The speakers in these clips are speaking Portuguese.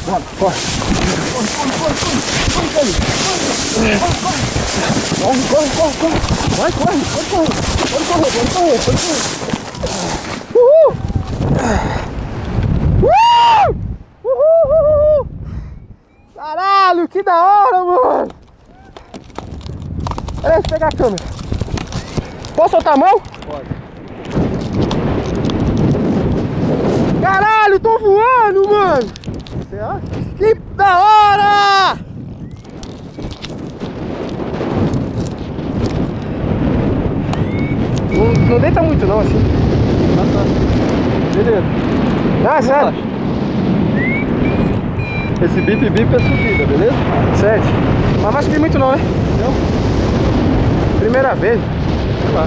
Bora, corre. Corre. Vai, corre. Pode correr. Uhul! Caralho, que da hora, mano! Peraí, deixa eu pegar a câmera. Posso soltar a mão? Pode. Caralho, tô voando, mano! Você acha? Que da hora! Não deita muito não, assim. Beleza. Ah, sério? Esse bip é subida, beleza? Sério. Mas não subir muito não, né? Não? Primeira vez. Sei lá.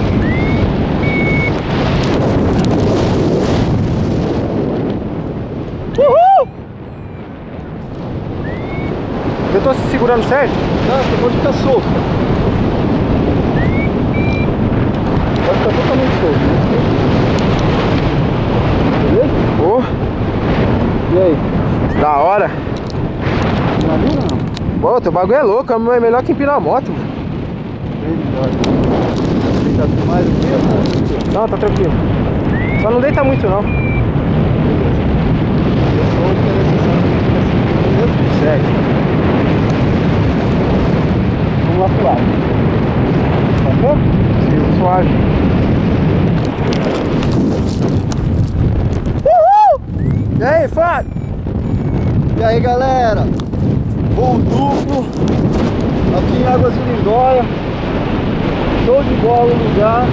Uhul! Eu tô se segurando certo? Não, você pode ficar solto. Pode ficar totalmente solto. Beleza? Oh, E aí? da hora. Não ali não? Pô, teu bagulho é louco, é melhor que empinar a moto, mano. Melhor. Fica mais aqui ou não? Não, tá tranquilo. Só não deita muito não. Sério. Vamos lá pro lado. Tá bom? Sim, suave. Uhul! E aí, Fábio? E aí, galera? Voo duplo aqui em Águas de Lindóia. Show de bola o lugar.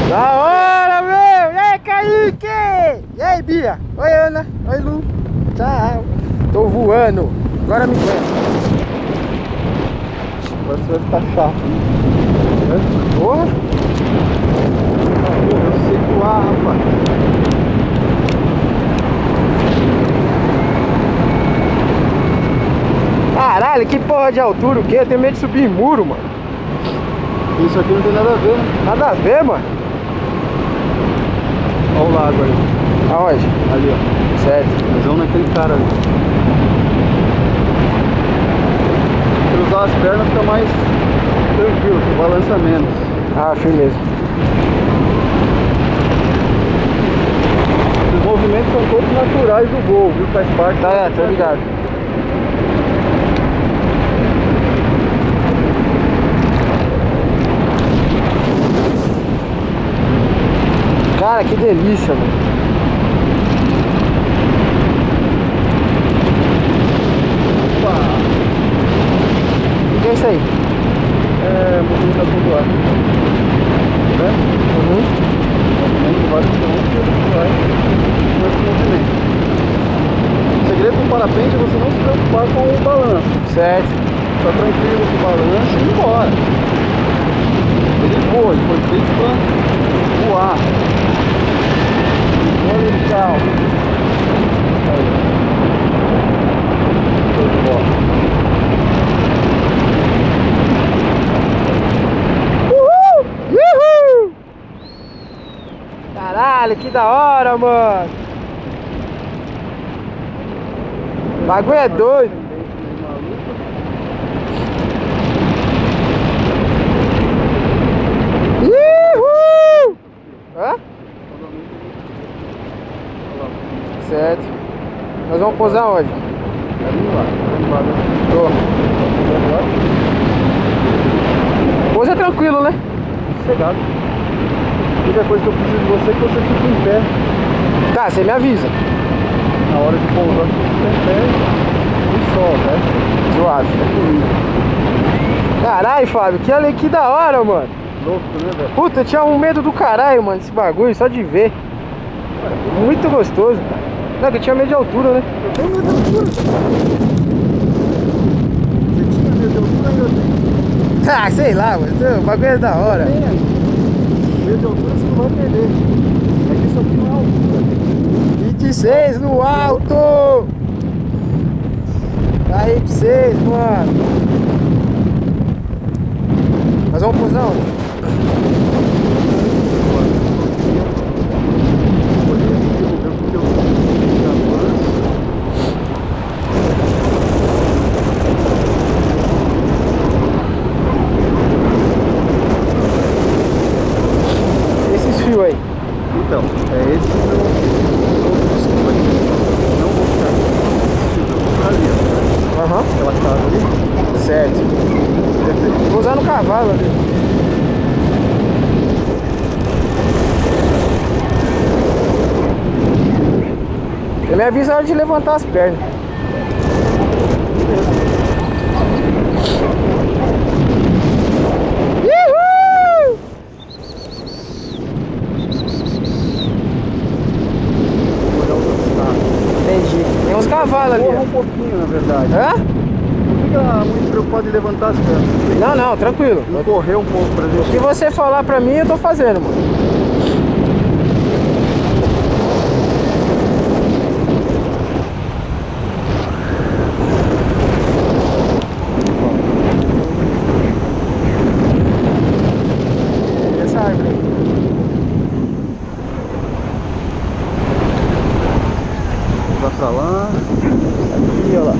Da hora, meu! E aí, Kaique? E aí, Bia? Oi, Ana. Oi, Lu. Tchau. Tô voando. Agora me conta. Agora você vai ficar chato. Porra. Eu sei voar, rapaz. Caralho, que porra de altura o quê? Eu tenho medo de subir em muro, mano. Isso aqui não tem nada a ver, né? Nada a ver, mano. Olha o lago aí. Aonde? Ali, ó. Certo. Nós vamos naquele cara ali. Cruzar as pernas fica mais tranquilo, você balança menos. Ah, firmeza. Os movimentos são todos naturais do voo, viu? Faz parte. Tá, tô ligado. Cara, que delícia, mano. Opa! O que é isso aí? É movimentação do ar. Né? Uhum. Movimento de vários quilômetros que vai com esse movimento. O segredo do parapente é você não se preocupar com o balanço. Certo. Tá tranquilo com o balanço e ir embora. Ele voa, ele foi feito pra voar. Olha o carro. Show de bola. Uhul! Uhul! Caralho, que da hora, mano. O bagulho é doido. Uhul! Hã? Certo. Nós vamos pousar onde? Tô. Pousa tranquilo, né? Sossegado. A única coisa que eu preciso de você é que você fique em pé. Tá, você me avisa. Na hora de pousar, você fica em pé e sol, né? Suave. Caralho, Fábio, que da hora, mano. Louco, né, velho? Puta, eu tinha um medo do caralho, mano, desse bagulho, só de ver. Muito gostoso, cara. Não, que eu tinha medo de altura, né? Eu tenho medo de altura. Você tinha medo de altura, ainda tem. Ah, sei lá, mano, o bagulho é da hora. Tem aí. Medo de altura você não vai perder. É que isso aqui não é altura. 26 no alto! Tá aí pra vocês, mano. Nós vamos pousar onde? me avisa a hora de levantar as pernas. Uhul! Entendi. Tem uns cavalos ali. Corra um pouquinho, na verdade. Hã? Não fica muito preocupado em levantar as pernas. Não, não, tranquilo. Vou correr um pouco pra O gente. que você falar pra mim, eu tô fazendo, mano. Essa árvore aí. Vai pra lá. Aqui, ó lá.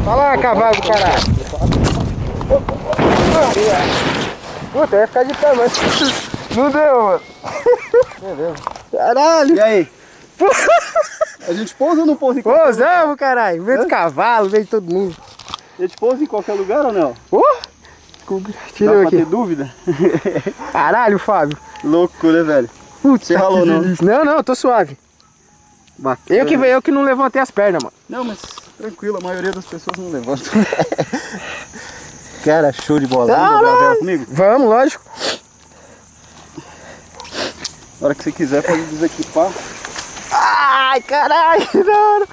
Vai lá, cavalo do caralho. Puta, eu ia ficar de pé, mas não deu, mano. Beleza. Caralho. E aí? A gente pousa ou não pousa em qualquer lugar? Pousamos, caralho. Veio de cavalo, veio de todo mundo. A gente pousa em qualquer lugar ou não? Dá Tirou pra aqui. ter dúvida? Caralho, Fábio. Louco, né, velho? Putz, Você ralou, não? Não, não, eu tô suave. Bacana. Eu que não levantei as pernas, mano. Não, mas tranquilo, a maioria das pessoas não levanta. Cara, show de bola. Vamos dobrar a vela comigo? Vamos, lógico. Na hora que você quiser, pode desequipar. Ai, caralho, que da hora.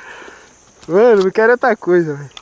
Mano, não quero outra coisa, velho.